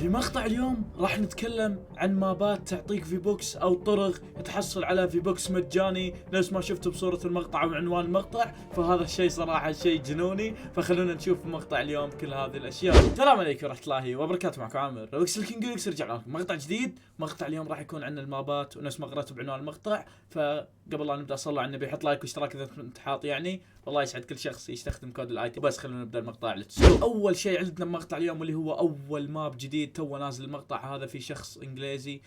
في مقطع اليوم راح نتكلم عن مابات تعطيك في بوكس او طرق تحصل على في بوكس مجاني نفس ما شفت بصورة المقطع وعنوان المقطع. فهذا الشيء صراحة شيء جنوني، فخلونا نشوف مقطع اليوم كل هذه الاشياء. السلام عليكم ورحمة الله وبركاته، معكم عامر روكس الكينج لوكس. رجعنا لكم مقطع جديد. مقطع اليوم راح يكون عن المابات ونفس ما قرأت بعنوان المقطع. فقبل لا نبدا صلوا على النبي، حط لايك واشتراك اذا كنت حاط يعني، والله يسعد كل شخص يستخدم كود الاي تي. بس خلونا نبدا المقطع. اول شيء عندنا مقطع اليوم واللي هو اول ماب جديد تو نازل. المقطع هذا في شخص انجليزي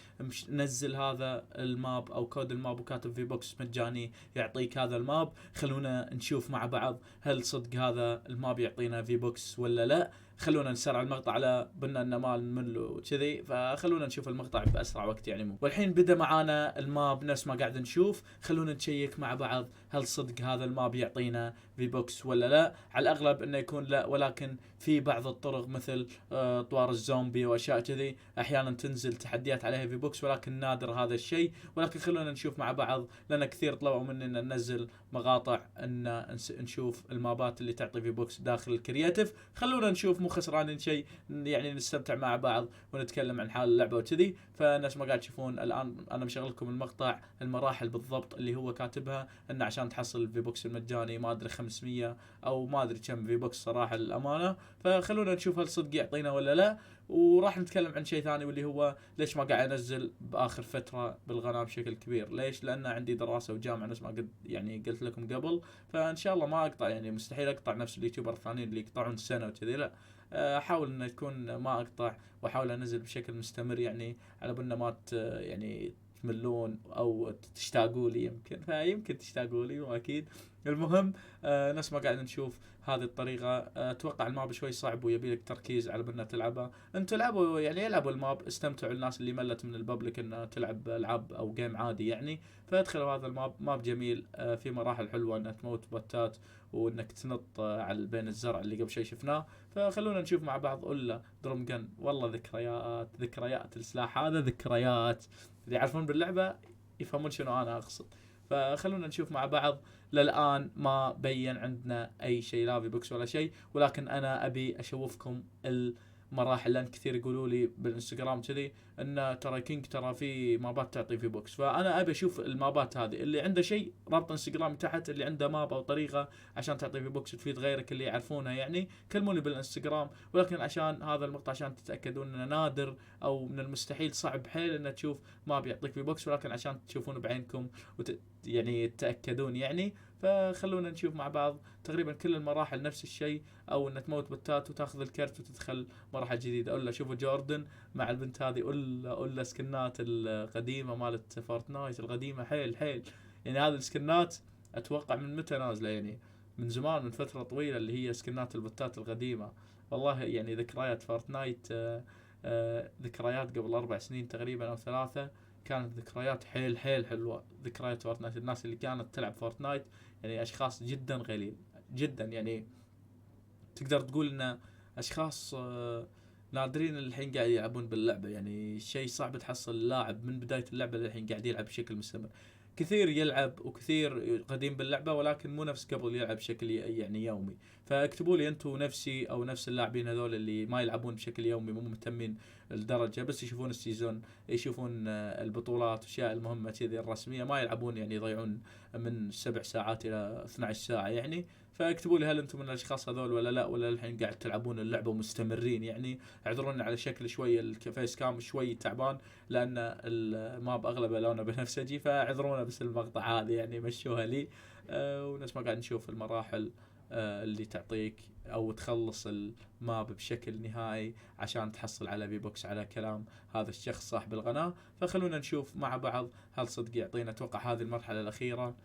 نزل هذا الماب او كود الماب وكاتب في بوكس مجاني يعطيك هذا الماب. خلونا نشوف مع بعض هل صدق هذا الماب يعطينا في بوكس ولا لا. خلونا نسرع المقطع على بنا ان ما نمل وكذي، فخلونا نشوف المقطع باسرع وقت يعني. والحين بدا معانا الماب نفس ما قاعد نشوف. خلونا نشيك مع بعض هل صدق هذا الماب يعطينا في بوكس ولا لا. على الاغلب انه يكون لا، ولكن في بعض الطرق مثل طوار الزومبي واشياء كذي احيانا تنزل تحديات عليها في بوكس، ولكن نادر هذا الشيء. ولكن خلونا نشوف مع بعض، لان كثير طلبوا مننا ننزل مقاطع ان نشوف المابات اللي تعطي في بوكس داخل الكرياتيف. خلونا نشوف، مو خسرانين شيء يعني، نستمتع مع بعض ونتكلم عن حال اللعبه وكذي. فنفس ما قاعد تشوفون الان انا مشغل لكم المقطع المراحل بالضبط اللي هو كاتبها، انه عشان تحصل في بوكس المجاني ما ادري 500 او ما ادري كم في بوكس صراحه للامانه. فخلونا نشوف هل صدق يعطينا ولا لا. وراح نتكلم عن شيء ثاني واللي هو ليش ما قاعد انزل باخر فتره بالقناه بشكل كبير. ليش؟ لان عندي دراسه وجامعه نفس ما قد يعني قلت لكم قبل. فان شاء الله ما اقطع، يعني مستحيل اقطع نفس اليوتيوبر الثانيين اللي يقطعون سنه وكذي، لا. احاول ان يكون ما اقطع واحاول انزل بشكل مستمر، يعني على بنا ما يعني تملون او تشتاقوا لي. فيمكن تشتاقوا لي واكيد. المهم نفس ما قاعد نشوف هذه الطريقه. اتوقع الماب شوي صعب ويبي لك تركيز على بنا تلعبه. انتوا العبوا يعني، العبوا الماب، استمتعوا. الناس اللي ملت من الببليك انها تلعب العاب او جيم عادي يعني، فادخلوا هذا الماب. ماب جميل، في مراحل حلوه انك تموت بوتات وانك تنط على بين الزرع اللي قبل شوي شفناه. فخلونا نشوف مع بعض. ولا دروم جن، والله ذكريات ذكريات السلاح هذا، ذكريات. اللي يعرفون باللعبه يفهمون شنو انا اقصد. فخلونا نشوف مع بعض. للآن ما بين عندنا أي شيء لا في بوكس ولا شيء، ولكن أنا أبي أشوفكم المراحل، لأن كثير يقولوا لي بالإنستغرام كذي إن ترى كينج ترى في مابات تعطي في بوكس. فأنا أبي أشوف المابات هذه. اللي عنده شيء رابط انستغرامي تحت، اللي عنده ماب أو طريقة عشان تعطي في بوكس تفيد غيرك اللي يعرفونها يعني، كلموني بالإنستغرام. ولكن عشان هذا المقطع عشان تتأكدون إنه نادر أو من المستحيل صعب حيل إن تشوف ماب يعطيك في بوكس، ولكن عشان تشوفونه بعينكم يعني تأكدون يعني. فخلونا نشوف مع بعض. تقريبا كل المراحل نفس الشيء، او ان تموت بتات وتاخذ الكرت وتدخل مراحل جديده. ولا شوفوا جوردن مع البنت هذه، ولا سكنات القديمه مالت فورتنايت القديمه، حيل حيل يعني. هذه السكنات اتوقع من متى نازله يعني، من زمان، من فتره طويله، اللي هي سكنات البتات القديمه. والله يعني ذكريات فورتنايت. ذكريات قبل 4 سنين تقريبا او 3، كانت ذكريات حيل حيل حلوه. ذكريات فورتنايت، الناس اللي كانت تلعب فورتنايت يعني اشخاص جدا قليل جدا يعني. تقدر تقول ان اشخاص نادرين الحين قاعد يلعبون باللعبه. يعني شيء صعب تحصل لاعب من بدايه اللعبه للحين قاعد يلعب بشكل مستمر. كثير يلعب وكثير قديم باللعبه، ولكن مو نفس قبل يلعب بشكل يعني يومي. فاكتبوا لي انتم نفسي او نفس اللاعبين هذول اللي ما يلعبون بشكل يومي، مو مهتمين الدرجه، بس يشوفون السيزون، يشوفون البطولات، اشياء المهمه كذي الرسميه، ما يلعبون يعني يضيعون من 7 ساعات الى 12 ساعه يعني. فاكتبوا لي هل انتم من الاشخاص هذول ولا لا، ولا الحين قاعد تلعبون اللعبه ومستمرين يعني. اعذرونا على شكل شوي الفيس كام شوي تعبان، لان الماب اغلبه لونه بنفسجي، فاعذرونا بس المقطع هذه يعني مشوها لي. ونفس ما قاعد نشوف المراحل اللي تعطيك او تخلص الماب بشكل نهائي عشان تحصل على في بوكس على كلام هذا الشخص صاحب القناه. فخلونا نشوف مع بعض هل صدق يعطينا. اتوقع هذه المرحله الاخيره.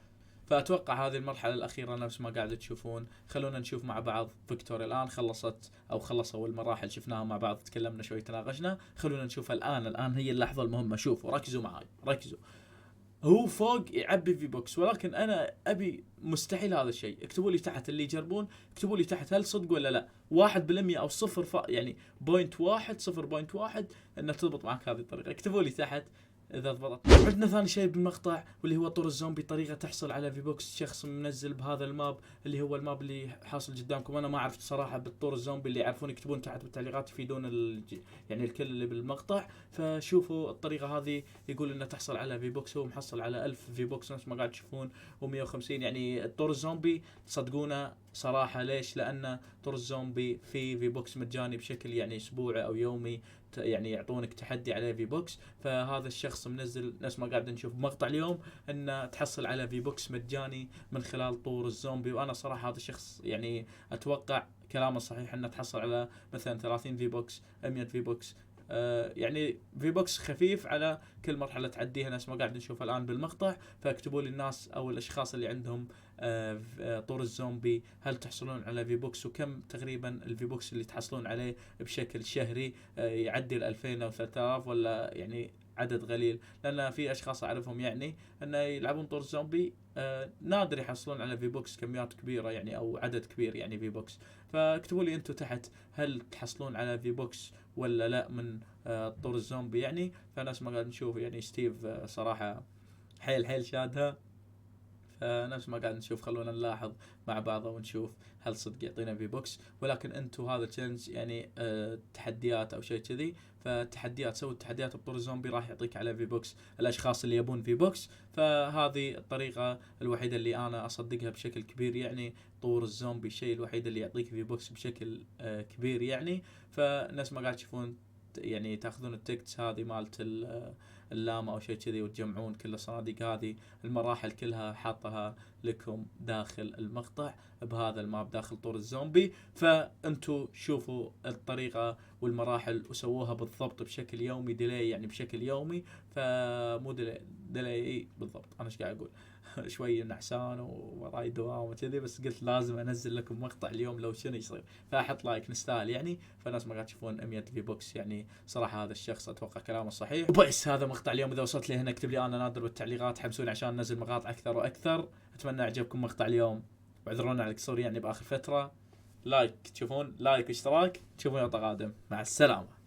فاتوقع هذه المرحله الاخيره نفس ما قاعد تشوفون. خلونا نشوف مع بعض. فيكتوريا الان خلصت او خلصوا المراحل، شفناها مع بعض، تكلمنا شوي، تناقشنا. خلونا نشوف الان هي اللحظه المهمه. شوفوا، ركزوا معي، ركزوا. هو فوق يعبي في بوكس، ولكن انا ابي مستحيل هذا الشيء. اكتبوا لي تحت اللي يجربون، اكتبوا لي تحت هل صدق ولا لا. 1% او صفر يعني 0.1 انها تضبط معك هذه الطريقه. اكتبوا لي تحت اذا ضبطت. عندنا ثاني شيء بالمقطع واللي هو طور الزومبي، طريقه تحصل على في بوكس. شخص منزل بهذا الماب اللي هو الماب اللي حاصل قدامكم. انا ما عرفت صراحه بالطور الزومبي، اللي يعرفون يكتبون تحت بالتعليقات يفيدون يعني الكل اللي بالمقطع. فشوفوا الطريقه هذه، يقول انه تحصل على في بوكس. هو محصل على 1000 في بوكس نفس ما قاعد تشوفون، و150. يعني الطور الزومبي تصدقونه صراحه. ليش؟ لان طور الزومبي في بوكس مجاني بشكل يعني اسبوعي او يومي، يعني يعطونك تحدي عليه في بوكس. فهذا الشخص منزل نفس ما قاعد نشوف بمقطع اليوم ان تحصل على في بوكس مجاني من خلال طور الزومبي. وانا صراحه هذا الشخص يعني اتوقع كلامه صحيح، انه تحصل على مثلا 30 في بوكس، 100 في بوكس. يعني في بوكس خفيف على كل مرحله تعديها نفس ما قاعد نشوف الان بالمقطع. فاكتبوا لي الناس او الاشخاص اللي عندهم طور الزومبي، هل تحصلون على في بوكس؟ وكم تقريبا الفي بوكس اللي تحصلون عليه بشكل شهري؟ يعدي ال 2000 او 3000 ولا يعني عدد قليل؟ لان في اشخاص اعرفهم يعني انه يلعبون طور الزومبي نادر يحصلون على في بوكس كميات كبيره يعني او عدد كبير يعني في بوكس. فاكتبوا لي انتم تحت هل تحصلون على في بوكس ولا لا من طور الزومبي يعني. فنفس ما قاعد نشوف يعني ستيف صراحه حيل شادها. فنفس ما قاعد نشوف خلونا نلاحظ مع بعض ونشوف هل صدق يعطينا في بوكس. ولكن انتم هذا تشالنج يعني تحديات او شيء كذي. فتحديات، سوي التحديات بطور الزومبي راح يعطيك على في بوكس الاشخاص اللي يبون في بوكس. فهذه الطريقه الوحيده اللي انا اصدقها بشكل كبير يعني. طور الزومبي الشيء الوحيد اللي يعطيك في بوكس بشكل كبير يعني. فنفس ما قاعد تشوفون يعني تاخذون التكتس هذه مالت اللامة او شيء كذي وتجمعون كل الصناديق هذه. المراحل كلها حاطها لكم داخل المقطع بهذا الماب داخل طور الزومبي. فانتوا شوفوا الطريقة والمراحل وسووها بالضبط بشكل يومي، ديلي يعني بشكل يومي. فمو ديلي بالضبط، انا ايش قاعد اقول شوي نعسان ووراي دوام وكذي، بس قلت لازم انزل لكم مقطع اليوم لو شنو يصير. فاحط لايك نستاهل يعني. فناس ما قاعد تشوفون 100 في بوكس يعني. صراحه هذا الشخص اتوقع كلامه صحيح. وبس هذا مقطع اليوم. اذا وصلت لي هنا اكتب لي انا نادر بالتعليقات، حمسوني عشان ننزل مقاطع اكثر واكثر. اتمنى عجبكم مقطع اليوم، واعذرونا على القصور يعني باخر فتره. لايك تشوفون، لايك واشتراك، تشوفون يوم قادم. مع السلامه.